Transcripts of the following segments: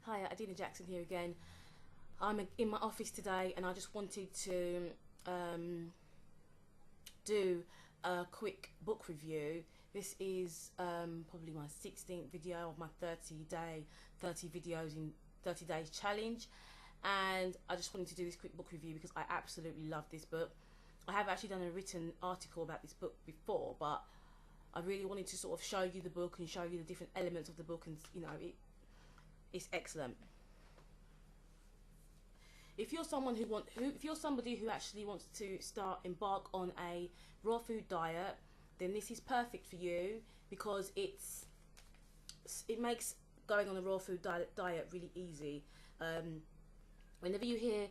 Hi, Adina Jackson here again. I'm in my office today and I just wanted to do a quick book review. This is probably my 16th video of my 30 videos in 30 days challenge, and I just wanted to do this quick book review because I absolutely love this book. I have actually done a written article about this book before, but I really wanted to sort of show you the book and show you the different elements of the book, and you know, it's excellent. If you're somebody who actually wants to embark on a raw food diet, then this is perfect for you because it makes going on a raw food diet really easy. Whenever you hear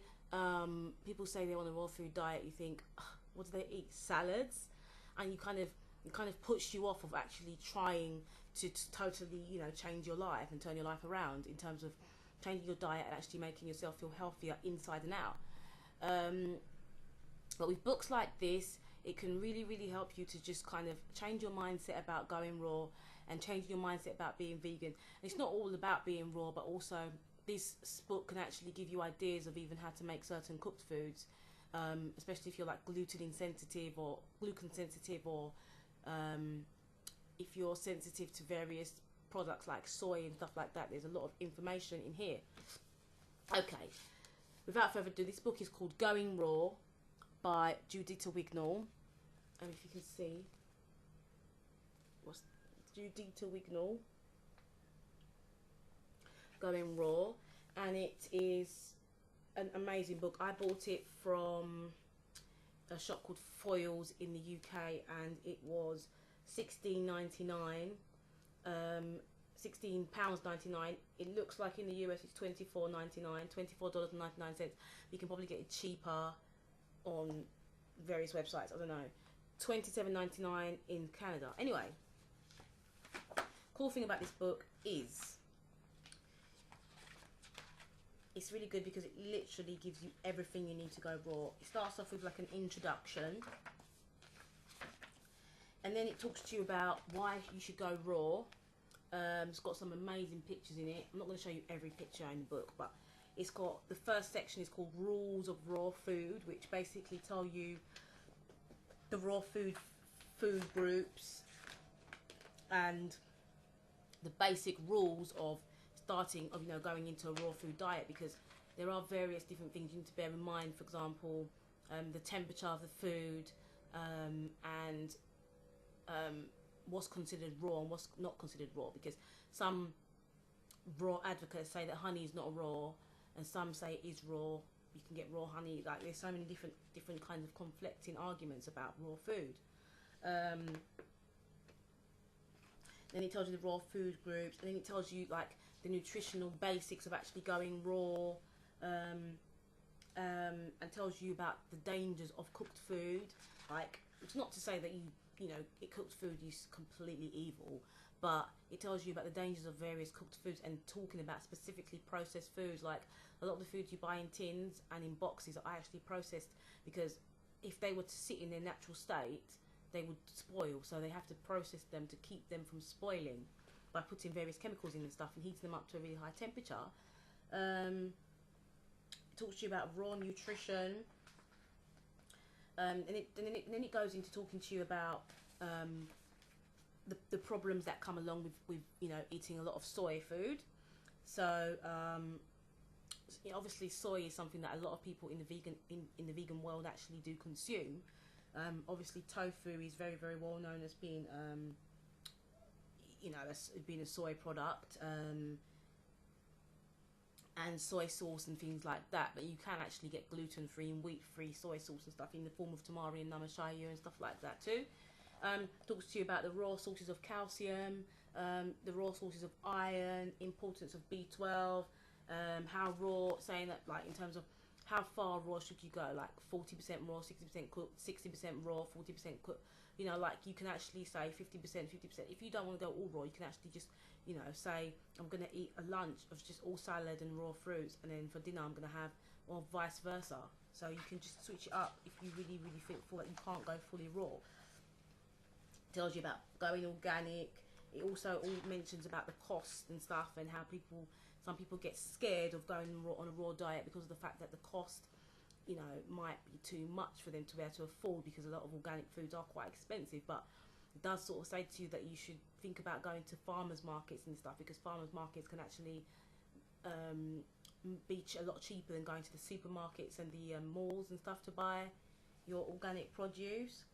people say they're on a raw food diet, you think, oh, what do they eat? Salads? And it kind of puts you off of actually trying to totally, you know, change your life and turn your life around in terms of changing your diet and actually making yourself feel healthier inside and out. But with books like this, it can really help you to just kind of change your mindset about going raw and changing your mindset about being vegan. And it's not all about being raw, but also this book can actually give you ideas of even how to make certain cooked foods, especially if you're like gluten sensitive or if you're sensitive to various products like soy and stuff like that. There's a lot of information in here. Okay, without further ado, this book is called Going Raw by Judita Wignall, and if you can see, what's Judita Wignall, Going Raw, and it is an amazing book. I bought it from a shop called Foyles in the UK, and it was £16.99. £16.99. It looks like in the US it's $24.99, $24.99. You can probably get it cheaper on various websites, I don't know. $27.99 in Canada. Anyway, cool thing about this book is it's really good because it literally gives you everything you need to go raw. It starts off with like an introduction, and then it talks to you about why you should go raw. It's got some amazing pictures in it. I'm not going to show you every picture in the book, but it's got, the first section is called Rules of Raw Food, which basically tell you the raw food groups and the basic rules of going into a raw food diet, because there are various different things you need to bear in mind. For example, the temperature of the food, and what's considered raw and what's not considered raw, because some raw advocates say that honey is not raw and some say it is raw. You can get raw honey. Like, there's so many different kinds of conflicting arguments about raw food. Then it tells you the raw food groups, and then it tells you like the nutritional basics of actually going raw, and tells you about the dangers of cooked food. Like, it's not to say that you know, cooked food is completely evil, but it tells you about the dangers of various cooked foods, and talking about specifically processed foods. Like, a lot of the foods you buy in tins and in boxes are actually processed, because if they were to sit in their natural state, they would spoil. So they have to process them to keep them from spoiling by putting various chemicals in and stuff and heating them up to a really high temperature. It talks to you about raw nutrition. And then it goes into talking to you about the problems that come along with you know, eating a lot of soy food. So obviously soy is something that a lot of people in the vegan world actually do consume. Obviously tofu is very well known as being you know, as being a soy product, and soy sauce and things like that, but you can actually get gluten-free and wheat-free soy sauce and stuff in the form of tamari and namashayu and stuff like that too. Talks to you about the raw sources of calcium, the raw sources of iron, importance of B12, how raw, saying that like in terms of how far raw should you go, like 40% raw, 60% cooked, 60% raw, 40% cooked. You know, like you can actually say 50%. If you don't want to go all raw, you can actually just, you know, say I'm going to eat a lunch of just all salad and raw fruits, and then for dinner I'm going to have, or vice versa. So you can just switch it up if you really feel that you can't go fully raw. It tells you about going organic. It also all mentions about the cost and stuff, and how people some people get scared of going on a raw diet because of the fact that the cost, you know, might be too much for them to be able to afford, because a lot of organic foods are quite expensive. But it does sort of say to you that you should think about going to farmers markets and stuff, because farmers markets can actually be a lot cheaper than going to the supermarkets and the malls and stuff to buy your organic produce.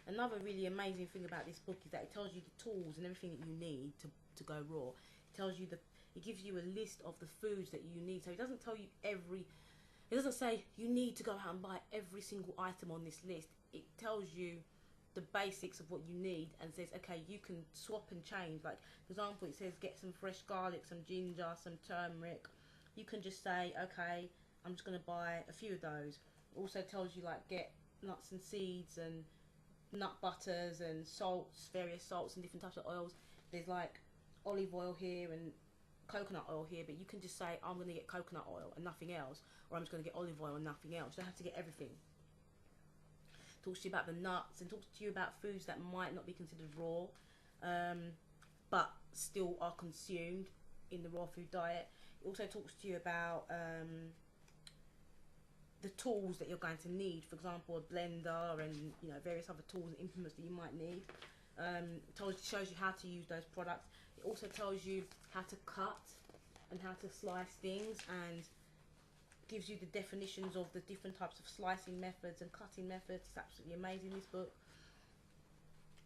Another really amazing thing about this book is that it tells you the tools and everything that you need to go raw. It tells you it gives you a list of the foods that you need. So it doesn't tell you it doesn't say you need to go out and buy every single item on this list. It tells you the basics of what you need and says, okay, you can swap and change. Like, for example, it says get some fresh garlic, some ginger, some turmeric. You can just say, okay, I'm just going to buy a few of those. It also tells you, like, get nuts and seeds and nut butters and salts, various salts and different types of oils. There's like olive oil here and coconut oil here, but you can just say, I'm going to get coconut oil and nothing else, or I'm just going to get olive oil and nothing else. You don't have to get everything. Talks to you about the nuts and talks to you about foods that might not be considered raw, but still are consumed in the raw food diet. It also talks to you about the tools that you're going to need. For example, a blender and, you know, various other tools and implements that you might need. Shows you how to use those products. It also tells you how to cut and how to slice things, and gives you the definitions of the different types of slicing methods and cutting methods. It's absolutely amazing, this book.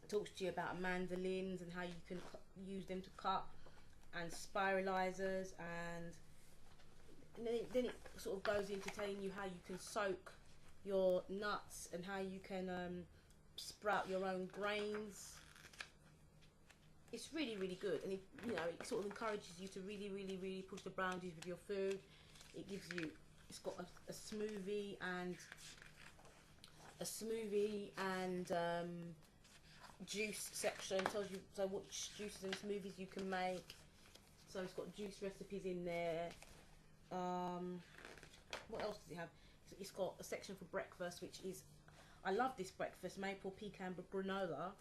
It talks to you about mandolins and how you can use them to cut, and spiralizers, and then it sort of goes into telling you how you can soak your nuts and how you can sprout your own grains. It's really, really good, and it, you know, it sort of encourages you to really, really, really push the boundaries with your food. It gives you, it's got a smoothie and juice section. It tells you so what juices and smoothies you can make. So it's got juice recipes in there. What else does it have? It's got a section for breakfast, which is, I love this breakfast, maple pecan granola.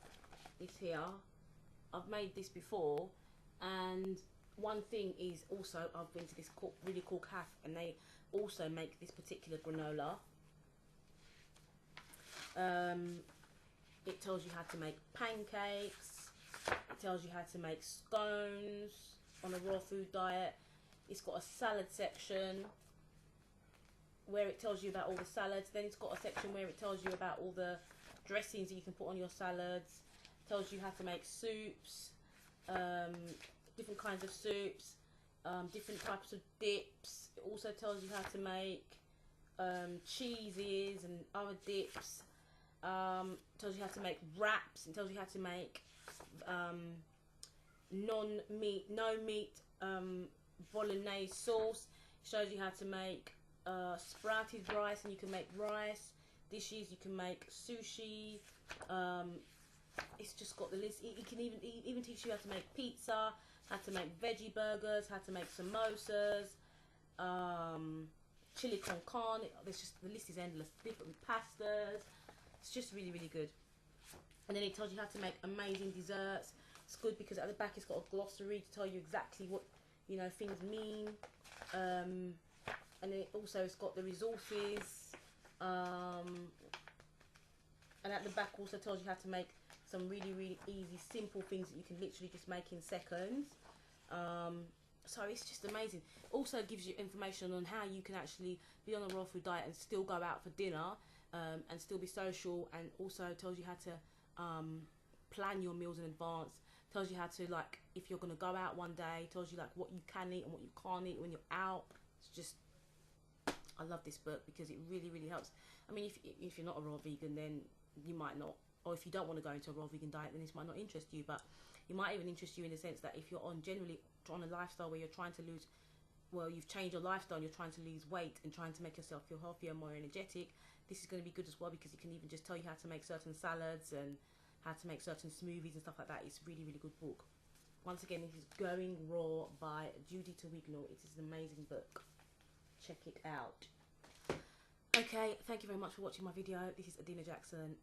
It's here. I've made this before, and one thing is also, I've been to this really cool cafe, and they also make this particular granola. It tells you how to make pancakes. It tells you how to make scones on a raw food diet. It's got a salad section where it tells you about all the salads. Then it's got a section where it tells you about all the dressings that you can put on your salads. It tells you how to make soups, different kinds of soups, different types of dips. It also tells you how to make cheeses and other dips. Tells you how to make wraps. It tells you how to make no meat bolognese sauce. It shows you how to make sprouted rice, and you can make rice dishes. You can make sushi. It's just got the list. It can even teach you how to make pizza, how to make veggie burgers, how to make samosas, chili con carne. There's just, the list is endless. Different pastas. It's just really, really good. And then it tells you how to make amazing desserts. It's good because at the back it's got a glossary to tell you exactly what, you know, things mean. And then it also has got the resources. And at the back also tells you how to make some really, really easy, simple things that you can literally just make in seconds. So it's just amazing. Also gives you information on how you can actually be on a raw food diet and still go out for dinner, and still be social, and also tells you how to plan your meals in advance. Tells you how to, like, if you're going to go out one day, tells you like what you can eat and what you can't eat when you're out. It's just, I love this book because it really, really helps. I mean, if you're not a raw vegan, then you might not, or if you don't want to go into a raw vegan diet, then this might not interest you. But it might even interest you in the sense that if you're generally on a lifestyle where you're trying to lose, well, you've changed your lifestyle and you're trying to lose weight and trying to make yourself feel healthier, more energetic, this is going to be good as well, because it can even just tell you how to make certain salads and how to make certain smoothies and stuff like that. It's a really, really good book. Once again, this is Going Raw by Judita Wignall. It is an amazing book. Check it out. Okay, thank you very much for watching my video. This is Adina Jackson.